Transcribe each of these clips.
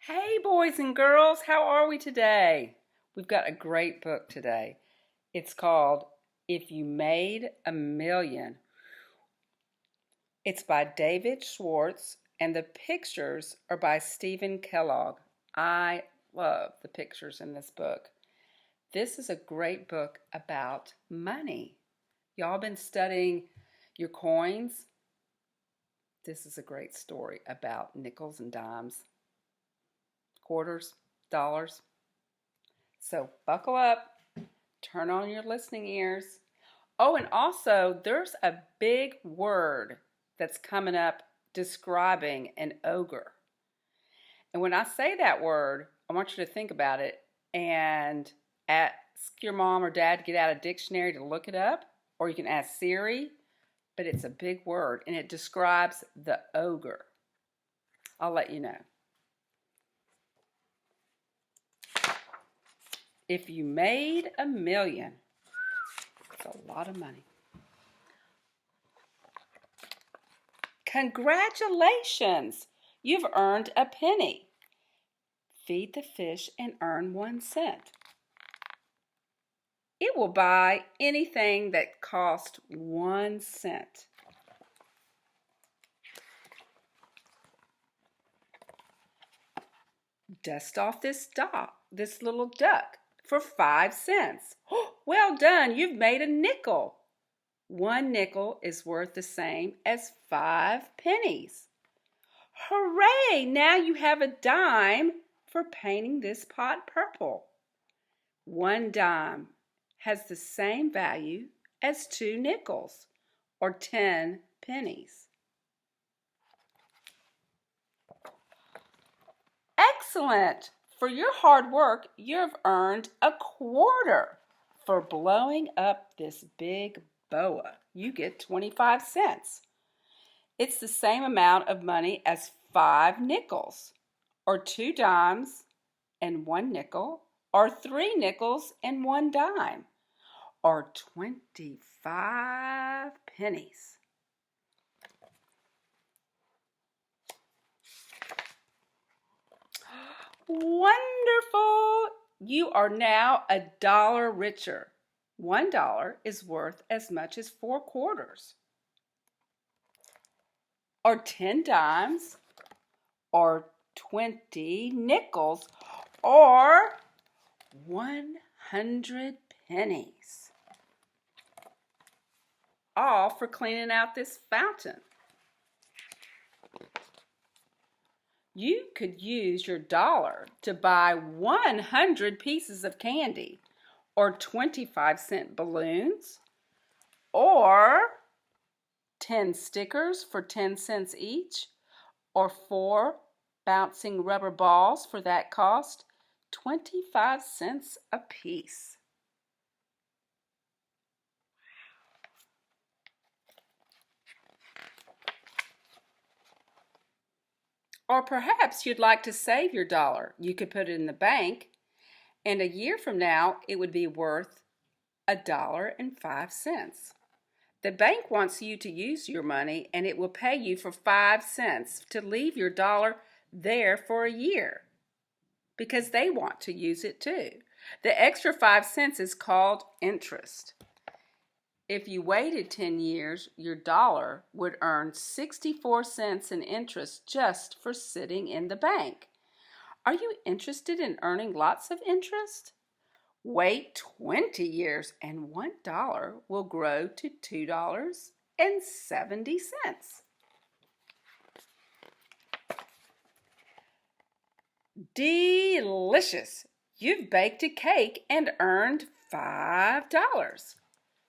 Hey, boys and girls, how are we today? We've got a great book today. It's called If You Made a Million. It's by David Schwartz, and the pictures are by Stephen Kellogg. I love the pictures in this book. This is a great book about money. Y'all been studying your coins? This is a great story about nickels and dimes, quarters, dollars. So buckle up, turn on your listening ears. Oh, and also there's a big word that's coming up describing an ogre. And when I say that word, I want you to think about it and ask your mom or dad to get out a dictionary to look it up, or you can ask Siri, but it's a big word and it describes the ogre. I'll let you know. If you made a million, it's a lot of money. Congratulations! You've earned a penny. Feed the fish and earn 1 cent. It will buy anything that costs 1 cent. Dust off this little duck for 5 cents. Well done, you've made a nickel. 1 nickel is worth the same as 5 pennies. Hooray! Now you have a dime for painting this pot purple. 1 dime has the same value as 2 nickels, or 10 pennies. Excellent! For your hard work, you've earned a quarter. For blowing up this big boa, you get 25 cents. It's the same amount of money as 5 nickels, or 2 dimes and 1 nickel, or 3 nickels and 1 dime, or 25 pennies. Wonderful! You are now $1 richer. $1 is worth as much as 4 quarters, or 10 dimes, or 20 nickels, or 100 pennies. All for cleaning out this fountain. You could use your dollar to buy 100 pieces of candy, or 25-cent balloons, or 10 stickers for 10 cents each, or 4 bouncing rubber balls for that cost 25 cents a piece. Or perhaps you'd like to save your dollar. You could put it in the bank, and a year from now it would be worth $1.05. The bank wants you to use your money, and it will pay you for 5 cents to leave your dollar there for a year, because they want to use it too. The extra 5 cents is called interest. If you waited 10 years, your dollar would earn 64 cents in interest just for sitting in the bank. Are you interested in earning lots of interest? Wait 20 years and $1 will grow to $2.70. Delicious! You've baked a cake and earned $5.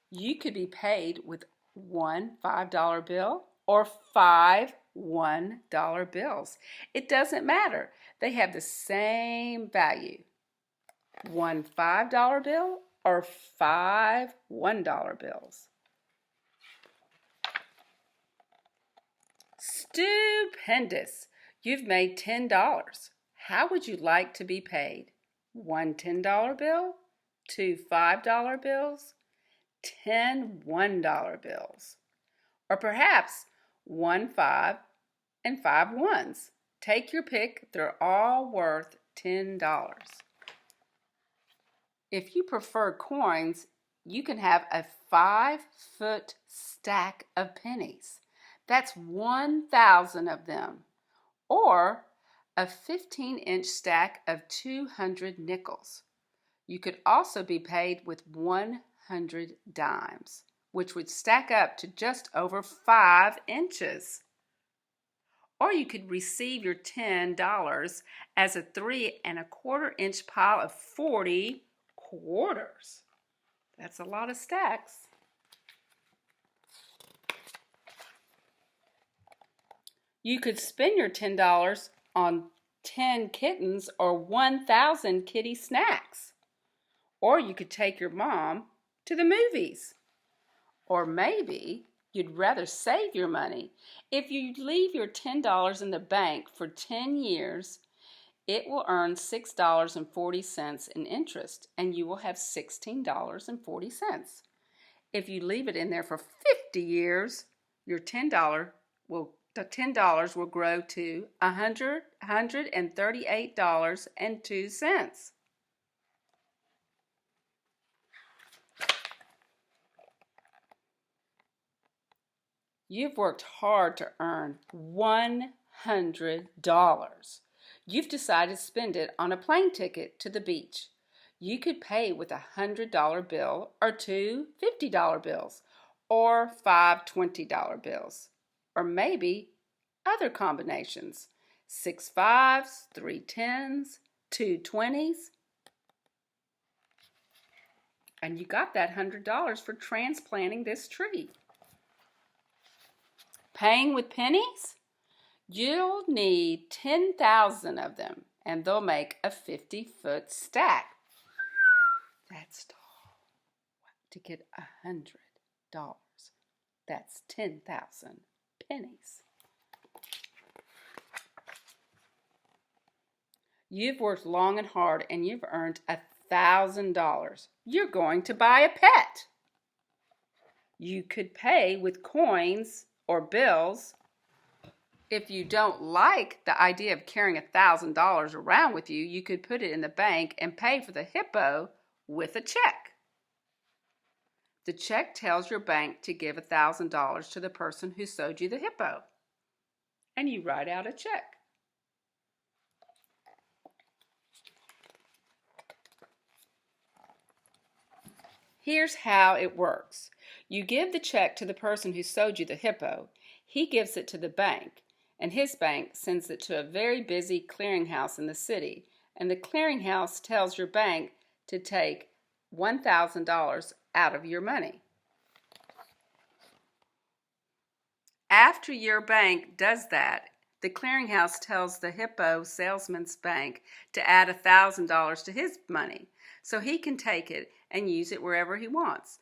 You could be paid with 1 $5 bill or 5 $1 bills. It doesn't matter. They have the same value. 1 $5 bill or 5 $1 bills. Stupendous! You've made $10. How would you like to be paid? 1 $10 bill, 2 $5 bills, 10 $1 bills, or perhaps 1 5 and 5 ones, Take your pick. They're all worth $10. If you prefer coins, you can have a 5-foot stack of pennies. That's 1,000 of them. Or a 15-inch stack of 200 nickels. You could also be paid with 100 dimes, which would stack up to just over 5 inches. Or you could receive your $10 as a 3¼ inch pile of 40 quarters. That's a lot of stacks. You could spend your $10 on 10 kittens or 1,000 kitty snacks. Or you could take your mom to the movies. Or maybe you'd rather save your money. If you leave your $10 in the bank for 10 years, it will earn $6.40 in interest, and you will have $16.40. If you leave it in there for 50 years, your $10 will grow to $138.02. You've worked hard to earn $100. You've decided to spend it on a plane ticket to the beach. You could pay with a $100 bill or 2 $50 bills or 5 $20 bills, or maybe other combinations, 6 5s, 3 10s, 2 20s. And you got that $100 for transplanting this tree. Paying with pennies? You'll need 10,000 of them, and they'll make a 50-foot stack. That's tall. To get $100, that's 10,000 pennies. You've worked long and hard, and you've earned $1,000. You're going to buy a pet. You could pay with coins or bills. If you don't like the idea of carrying $1,000 around with you, you could put it in the bank and pay for the hippo with a check. The check tells your bank to give $1,000 to the person who sold you the hippo, and you write out a check. Here's how it works. You give the check to the person who sold you the hippo. He gives it to the bank, and his bank sends it to a very busy clearinghouse in the city, and the clearinghouse tells your bank to take $1,000 out of your money. After your bank does that, the clearinghouse tells the hippo salesman's bank to add $1,000 to his money, so he can take it and use it wherever he wants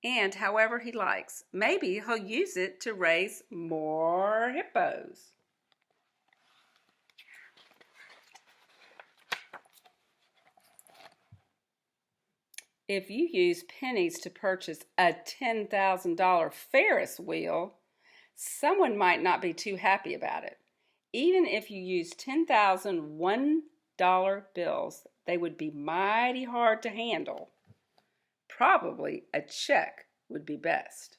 and however he likes. Maybe he'll use it to raise more hippos. If you use pennies to purchase a $10,000 Ferris wheel, someone might not be too happy about it. Even if you use 10,000 $1 bills, they would be mighty hard to handle. Probably a check would be best.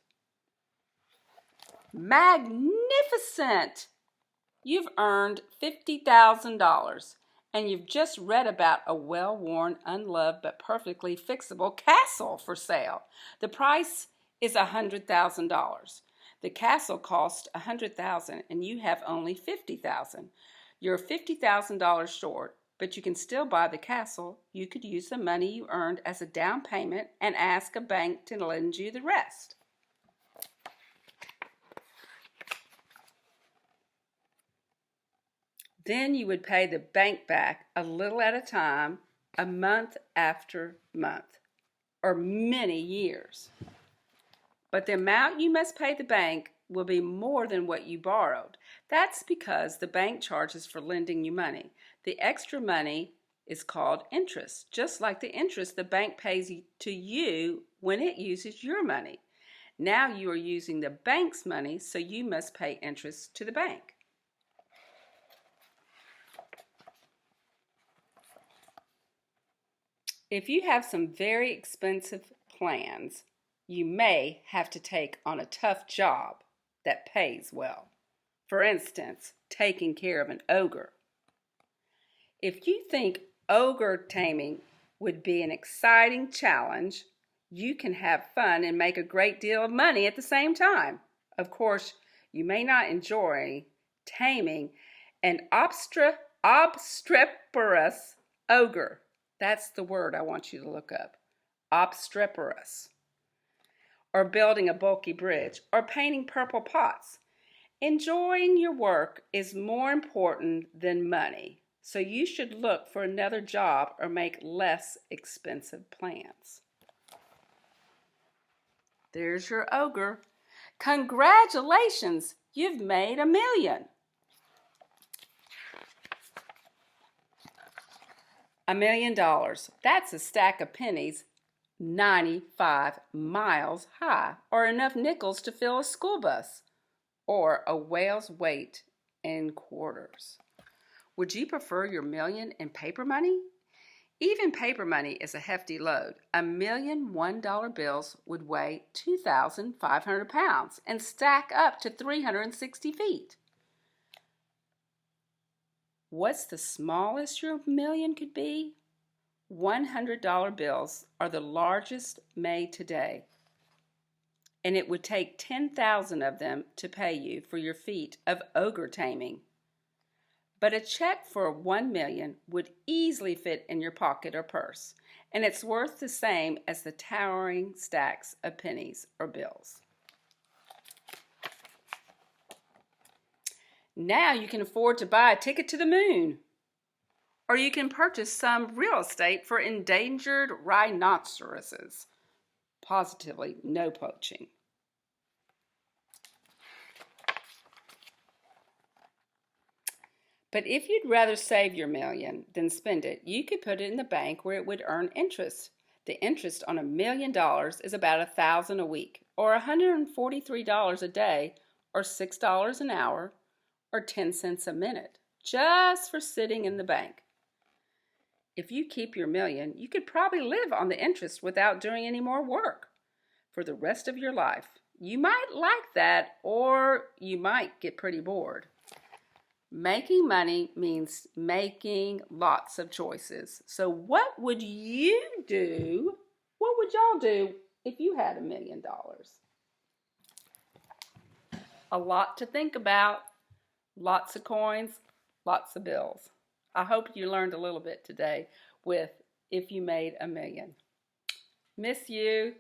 Magnificent! You've earned $50,000, and you've just read about a well-worn, unloved, but perfectly fixable castle for sale. The price is $100,000. The castle cost $100,000, and you have only $50,000. You're $50,000 short, but you can still buy the castle. You could use the money you earned as a down payment and ask a bank to lend you the rest. Then you would pay the bank back a little at a time, a month after month, or many years. But the amount you must pay the bank will be more than what you borrowed. That's because the bank charges for lending you money. The extra money is called interest, just like the interest the bank pays to you when it uses your money. Now you are using the bank's money, so you must pay interest to the bank. If you have some very expensive plans, you may have to take on a tough job that pays well. For instance, taking care of an ogre. If you think ogre taming would be an exciting challenge, you can have fun and make a great deal of money at the same time. Of course, you may not enjoy taming an obstreperous ogre. That's the word I want you to look up. Obstreperous. Or building a bulky bridge, or painting purple pots. Enjoying your work is more important than money, so you should look for another job or make less expensive plans. There's your ogre. Congratulations, you've made $1 million. $1 million. That's a stack of pennies 95 miles high, or enough nickels to fill a school bus, or a whale's weight in quarters. Would you prefer your million in paper money? Even paper money is a hefty load. $1 million $1 bills would weigh 2,500 pounds and stack up to 360 feet. What's the smallest your million could be? $100 bills are the largest made today, and it would take 10,000 of them to pay you for your feat of ogre taming. But a check for $1 million would easily fit in your pocket or purse, and it's worth the same as the towering stacks of pennies or bills. Now you can afford to buy a ticket to the moon. Or you can purchase some real estate for endangered rhinoceroses. Positively no poaching. But if you'd rather save your million than spend it, you could put it in the bank where it would earn interest. The interest on $1 million is about $1,000 a week, or $143 a day, or $6 an hour, or 10 cents a minute, just for sitting in the bank. If you keep your million, you could probably live on the interest without doing any more work for the rest of your life. You might like that, or you might get pretty bored. Making money means making lots of choices. So what would you do? What would y'all do if you had $1 million? A lot to think about. Lots of coins, lots of bills. I hope you learned a little bit today with If You Made $1 Million. Miss you.